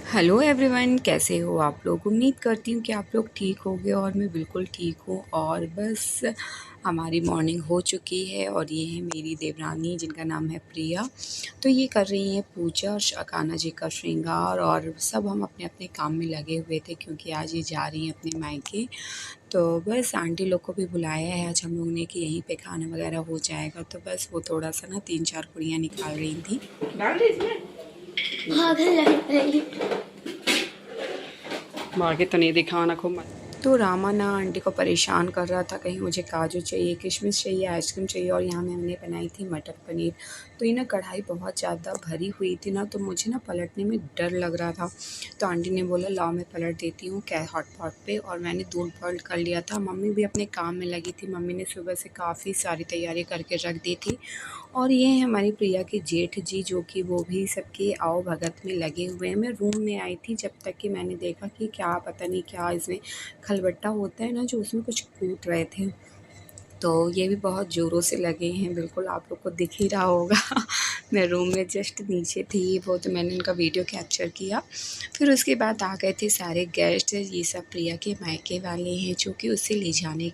Hello everyone, कैसे हो आप लोग। उम्मीद करती हूँ कि आप लोग ठीक होंगे और मैं बिल्कुल ठीक हूँ। और बस हमारी मॉर्निंग हो चुकी है और ये है मेरी देवरानी जिनका नाम है प्रिया। तो ये कर रही हैं पूजा और कान्हा जी का श्रृंगार, और सब हम अपने अपने काम में लगे हुए थे क्योंकि आज ये जा रही हैं अपने मायके। तो बस आंटी लोग को भी बुलाया है आज हम लोग ने कि यहीं पे खाना वगैरह हो जाएगा। तो बस वो थोड़ा सा ना 3-4 पूड़ियाँ निकाल रही थी। डाल दे इसमें। मार के तो नहीं दिखाना खूब मत। तो रामा ना आंटी को परेशान कर रहा था, कहीं मुझे काजू चाहिए, किशमिश चाहिए, आइसक्रीम चाहिए। और यहाँ मैंने बनाई थी मटर पनीर। तो ये ना कढ़ाई बहुत ज़्यादा भरी हुई थी ना, तो मुझे ना पलटने में डर लग रहा था। तो आंटी ने बोला लाओ मैं पलट देती हूँ क्या हॉट पॉट पे, और मैंने दूध बॉयल कर लिया था। मम्मी भी अपने काम में लगी थी, मम्मी ने सुबह से काफ़ी सारी तैयारी करके रख दी थी। और ये है हमारी प्रिया के जेठ जी, जो कि वो भी सबके आओ भगत में लगे हुए हैं। मैं रूम में आई थी जब तक कि मैंने देखा कि क्या पता नहीं क्या इसमें खलबट्टा होता है ना, जो उसमें कुछ कूट रहे थे। तो ये भी बहुत ज़ोरों से लगे हैं, बिल्कुल आप लोग को दिख ही रहा होगा। मैं रूम में जस्ट नीचे थी, वो तो मैंने उनका वीडियो कैप्चर किया। फिर उसके बाद आ गए थे सारे गेस्ट। ये सब प्रिया के मायके वाले हैं जो कि उसे ले जाने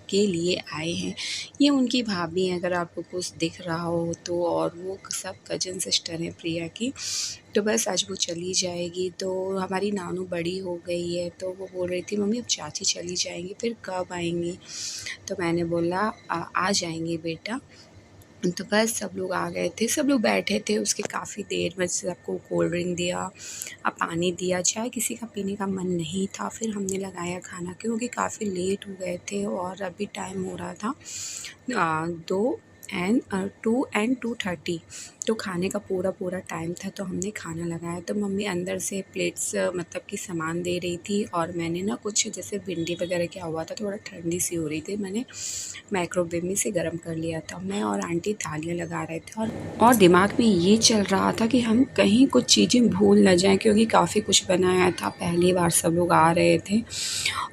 के लिए आए हैं। ये उनकी भाभी हैं अगर आपको कुछ दिख रहा हो तो, और वो सब कज़न सिस्टर हैं प्रिया की। तो बस आज वो चली जाएगी। तो हमारी नानू बड़ी हो गई है, तो वो बोल रही थी मम्मी अब चाची चली जाएंगी फिर कब आएंगी। तो मैंने बोला आ जाएंगी बेटा। तो बस सब लोग आ गए थे, सब लोग बैठे थे। उसके काफ़ी देर में सबको कोल्ड ड्रिंक दिया, पानी दिया, चाय किसी का पीने का मन नहीं था। फिर हमने लगाया खाना क्योंकि काफ़ी लेट हो गए थे और अभी टाइम हो रहा था 2 एंड 2:30। तो खाने का पूरा टाइम था, तो हमने खाना लगाया। तो मम्मी अंदर से प्लेट्स मतलब कि सामान दे रही थी, और मैंने ना कुछ जैसे भिंडी वगैरह क्या हुआ था, थोड़ा ठंडी सी हो रही थी, मैंने माइक्रोवेव में से गर्म कर लिया था। मैं और आंटी थालियाँ लगा रहे थे, और दिमाग में ये चल रहा था कि हम कहीं कुछ चीज़ें भूल ना जाएं क्योंकि काफ़ी कुछ बनाया था, पहली बार सब लोग आ रहे थे।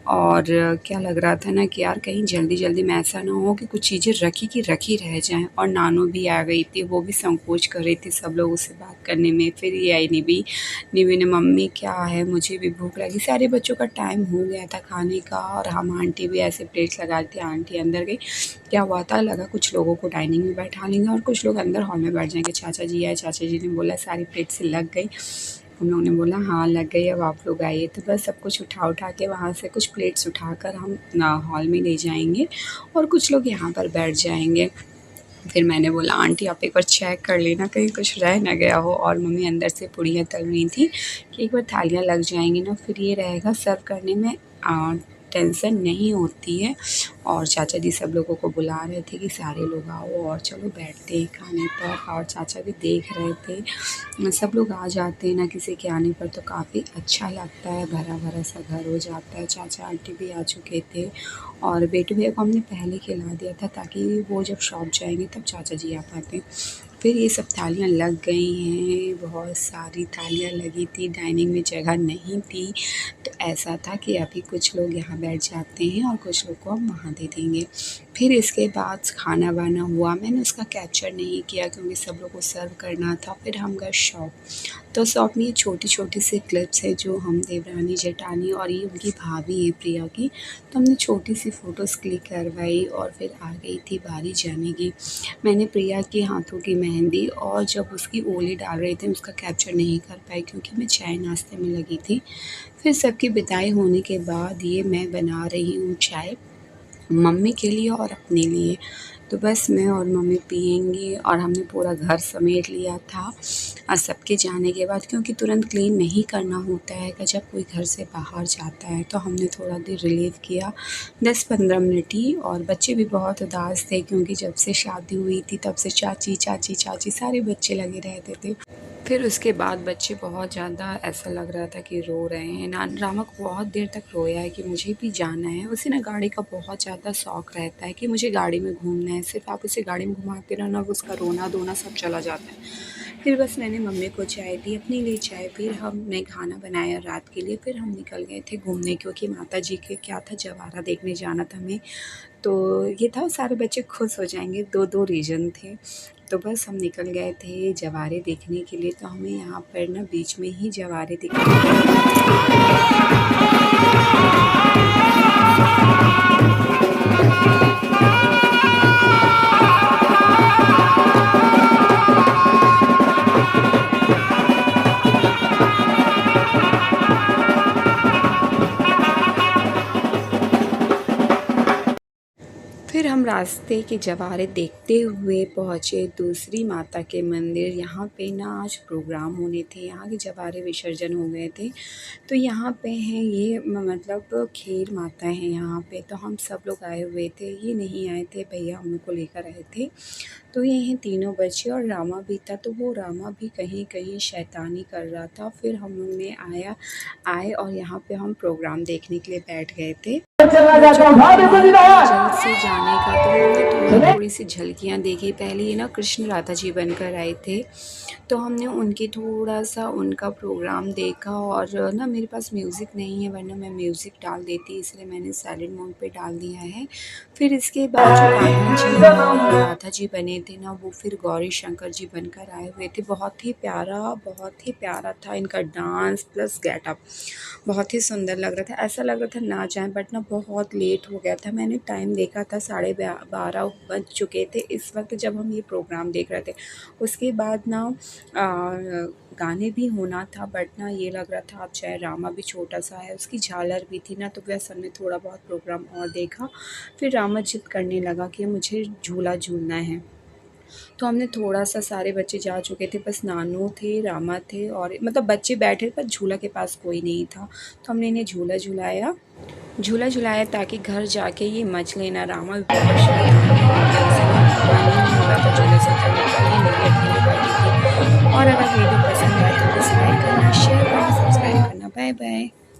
और क्या लग रहा था ना कि यार कहीं जल्दी में ऐसा ना हो कि कुछ चीज़ें रखी की रखी रह जाएं। और नानू भी आ गई थी, वो भी संकोच कर रही थी सब लोगों से बात करने में। फिर ये आई निवी ने मम्मी क्या है मुझे भी भूख लगी। सारे बच्चों का टाइम हो गया था खाने का, और हम आंटी भी ऐसे प्लेट्स लगा रही थी। आंटी अंदर गई, क्या हुआ था लगा कुछ लोगों को डाइनिंग में बैठा लेंगे और कुछ लोग अंदर हॉल में बैठ जाएंगे। चाचा जी आए, चाचा जी ने बोला सारी प्लेट से लग गई। हम लोगों ने बोला हाँ लग गई, अब आप लोग आइए। तो बस सब कुछ उठा के वहाँ से कुछ प्लेट्स उठाकर हम हॉल में ले जाएंगे और कुछ लोग यहाँ पर बैठ जाएंगे। फिर मैंने बोला आंटी आप एक बार चेक कर लेना कहीं कुछ रह ना गया हो। और मम्मी अंदर से पूड़ियाँ तल रही थी कि एक बार थालियाँ लग जाएंगी ना, फिर ये रहेगा सर्व करने में टेंशन नहीं होती है। और चाचा जी सब लोगों को बुला रहे थे कि सारे लोग आओ और चलो बैठते हैं खाने पर। और चाचा भी देख रहे थे, सब लोग आ जाते हैं ना किसी के आने पर तो काफ़ी अच्छा लगता है, भरा भरा सा घर हो जाता है। चाचा आंटी भी आ चुके थे, और बेटू भैया को हमने पहले खिला दिया था ताकि वो जब शॉप जाएंगे तब चाचा जी आ पाते। फिर ये सब थालियाँ लग गई हैं, बहुत सारी थालियाँ लगी थी, डाइनिंग में जगह नहीं थी। तो ऐसा था कि अभी कुछ लोग यहाँ बैठ जाते हैं और कुछ लोग को हम वहाँ दे देंगे। फिर इसके बाद खाना वाना हुआ, मैंने उसका कैप्चर नहीं किया क्योंकि सब लोग को सर्व करना था। फिर हम गए शॉप। तो शॉप में ये छोटी सी क्लिप्स है जो हम देवरानी जेठानी और ये उनकी भाभी है प्रिया की। तो हमने छोटी सी फ़ोटोज़ क्लिक करवाई और फिर आ गई थी बारी जाने की। मैंने प्रिया के हाथों की मेहंदी और जब उसकी ओले डाल रहे थे उसका कैप्चर नहीं कर पाई क्योंकि मैं चाय नाश्ते में लगी थी। फिर सबकी विदाई होने के बाद ये मैं बना रही हूँ चाय मम्मी के लिए और अपने लिए। तो बस मैं और मम्मी पिएंगे, और हमने पूरा घर समेट लिया था। और सबके जाने के बाद क्योंकि तुरंत क्लीन नहीं करना होता है कि जब कोई घर से बाहर जाता है, तो हमने थोड़ा देर रिलीव किया 10-15 मिनट ही। और बच्चे भी बहुत उदास थे क्योंकि जब से शादी हुई थी तब से चाची चाची चाची सारे बच्चे लगे रहते थे। फिर उसके बाद बच्चे बहुत ज़्यादा ऐसा लग रहा था कि रो रहे हैं। रामा को बहुत देर तक रोया है कि मुझे भी जाना है। उसे ना गाड़ी का बहुत ज़्यादा शौक़ रहता है कि मुझे गाड़ी में घूमना है। सिर्फ आप उसे गाड़ी में घुमाते रहो ना, उसका रोना धोना सब चला जाता है। फिर बस मैंने मम्मी को चाय दी, अपने लिए चाय, फिर हमने खाना बनाया रात के लिए। फिर हम निकल गए थे घूमने क्योंकि माता जी के क्या था जवारा देखने जाना था हमें। तो ये था सारे बच्चे खुश हो जाएंगे, 2-2 रीज़न थे। तो बस हम निकल गए थे जवारे देखने के लिए। तो हमें यहाँ पर ना बीच में ही जवारे दिखाई। फिर हम रास्ते के जवारे देखते हुए पहुँचे दूसरी माता के मंदिर। यहाँ पे ना आज प्रोग्राम होने थे, यहाँ के जवारे विसर्जन हो गए थे। तो यहाँ पे हैं ये मतलब खेर माता है यहाँ पे। तो हम सब लोग आए हुए थे, ये नहीं आए थे, भैया हम लोग को लेकर आए थे। तो ये हैं तीनों बच्चे और रामा भी था। तो वो रामा भी कहीं कहीं शैतानी कर रहा था। फिर हम लोग ने आए और यहाँ पे हम प्रोग्राम देखने के लिए बैठ गए थे। जल्द से जाने का तो हमने थोड़ी सी झलकियाँ देखी। पहले ये ना कृष्ण राधा जी बनकर आए थे, तो हमने उनकी थोड़ा सा उनका प्रोग्राम देखा। और ना मेरे पास म्यूज़िक नहीं है, वरना मैं म्यूज़िक डाल देती, इसलिए मैंने साइलेंट मोड पे डाल दिया है। फिर इसके बाद जो कान्हा जी और राधा जी बने थे ना, वो फिर गौरी शंकर जी बनकर आए हुए थे। बहुत ही प्यारा था इनका डांस प्लस गेटअप, बहुत ही सुंदर लग रहा था। ऐसा लग रहा था ना जाएं, बट ना बहुत लेट हो गया था। मैंने टाइम देखा था 12:30 बज चुके थे इस वक्त जब हम ये प्रोग्राम देख रहे थे। उसके बाद ना गाने भी होना था, बट ना ये लग रहा था अब चाहे रामा भी छोटा सा है, उसकी झालर भी थी ना, तो वैसे हमने थोड़ा बहुत प्रोग्राम और देखा। फिर रामा जिद करने लगा कि मुझे झूला झूलना है। तो हमने थोड़ा सा, सारे बच्चे जा चुके थे, बस नानू थे, रामा थे और मतलब बच्चे बैठे, पर झूला के पास कोई नहीं था। तो हमने इन्हें झूला झुलाया ताकि घर जाके ये मच लेना। रामा भी बहुत शैतान है, नहीं हो रहा था झूले से उतरने का, ये मेरी अकेले बैठी थी। और अगर वीडियो पसंद आए तो प्लीज़ लाइक करना, शेयर करना, सब्सक्राइब करना। Bye bye.